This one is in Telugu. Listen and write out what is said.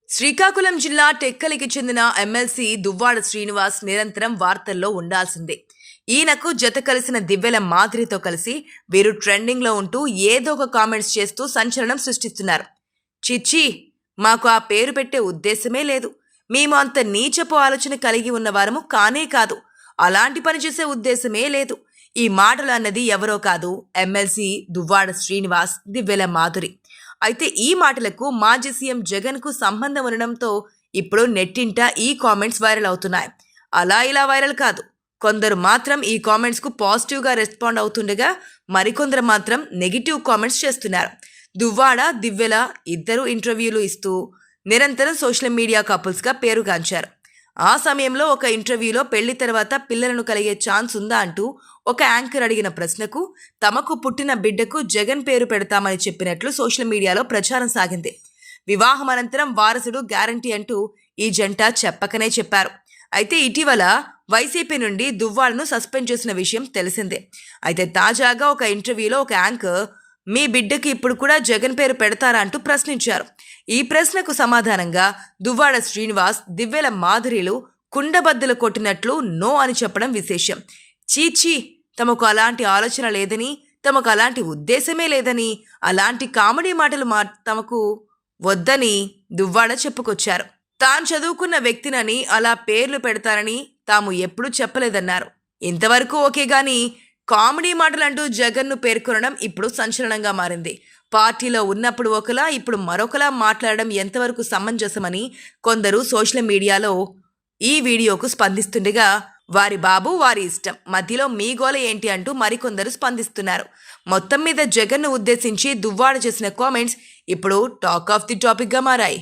శ్రీకాకుళం జిల్లా టెక్కలికి చెందిన ఎమ్మెల్సీ దువ్వాడ శ్రీనివాస్ నిరంతరం వార్తల్లో ఉండాల్సిందే. ఈయనకు జత కలిసిన దివ్యల మాధురితో కలిసి వీరు ట్రెండింగ్లో ఉంటూ ఏదో ఒక కామెంట్స్ చేస్తూ సంచలనం సృష్టిస్తున్నారు. చిచ్చి, మాకు ఆ పేరు పెట్టే ఉద్దేశమే లేదు. మేము అంత నీచపు ఆలోచన కలిగి ఉన్నవారము కానే కాదు. అలాంటి పని చేసే ఉద్దేశమే లేదు. ఈ మాటలు అన్నది ఎవరో కాదు, ఎమ్మెల్సీ దువ్వాడ శ్రీనివాస్, దివ్యల మాధురి. అయితే ఈ మాటలకు మాజీ సీఎం జగన్ కు సంబంధం ఉండడంతో ఇప్పుడు నెట్టింట ఈ కామెంట్స్ వైరల్ అవుతున్నాయి. అలా ఇలా వైరల్ కాదు. కొందరు మాత్రం ఈ కామెంట్స్ కు పాజిటివ్ గా రెస్పాండ్ అవుతుండగా మరికొందరు మాత్రం నెగిటివ్ కామెంట్స్ చేస్తున్నారు. దువ్వాడ, దివ్యల ఇద్దరు ఇంటర్వ్యూలు ఇస్తూ నిరంతరం సోషల్ మీడియా కపుల్స్ గా పేరుగాంచారు. ఆ సమయంలో ఒక ఇంటర్వ్యూలో పెళ్లి తర్వాత పిల్లలను కలిగే ఛాన్స్ ఉందా అంటూ ఒక యాంకర్ అడిగిన ప్రశ్నకు తమకు పుట్టిన బిడ్డకు జగన్ పేరు పెడతామని చెప్పినట్లు సోషల్ మీడియాలో ప్రచారం సాగింది. వివాహం అనంతరం వారసుడు గ్యారంటీ అంటూ ఈ జంట చెప్పకనే చెప్పారు. అయితే ఇటీవల వైసీపీ నుండి దువ్వాడను సస్పెండ్ చేసిన విషయం తెలిసిందే. అయితే తాజాగా ఒక ఇంటర్వ్యూలో ఒక యాంకర్ మీ బిడ్డకి ఇప్పుడు కూడా జగన్ పేరు పెడతారా అంటూ ప్రశ్నించారు. ఈ ప్రశ్నకు సమాధానంగా దువ్వాడ శ్రీనివాస్, దివ్యల మాధురిలు కుండబద్దలు కొట్టినట్లు నో అని చెప్పడం విశేషం. చీచీ, తమకు అలాంటి ఆలోచన లేదని, తమకు అలాంటి ఉద్దేశమే లేదని, అలాంటి కామెడీ మాటలు తమకు వద్దని దువ్వాడ చెప్పుకొచ్చారు. తాను చదువుకున్న వ్యక్తినని అలా పేర్లు పెడతారని తాము ఎప్పుడూ చెప్పలేదన్నారు. ఇంతవరకు ఓకే గాని కామెడీ మాటలంటూ జగన్ను పేర్కొనడం ఇప్పుడు సంచలనంగా మారింది. పార్టీలో ఉన్నప్పుడు ఒకలా, ఇప్పుడు మరొకలా మాట్లాడడం ఎంతవరకు సమంజసమని కొందరు సోషల్ మీడియాలో ఈ వీడియోకు స్పందిస్తుండగా వారి బాబు వారి ఇష్టం, మధ్యలో మీ గోల ఏంటి అంటూ మరికొందరు స్పందిస్తున్నారు. మొత్తం మీద జగన్ను ఉద్దేశించి దువ్వాడ చేసిన కామెంట్స్ ఇప్పుడు టాక్ ఆఫ్ ది టాపిక్గా మారాయి.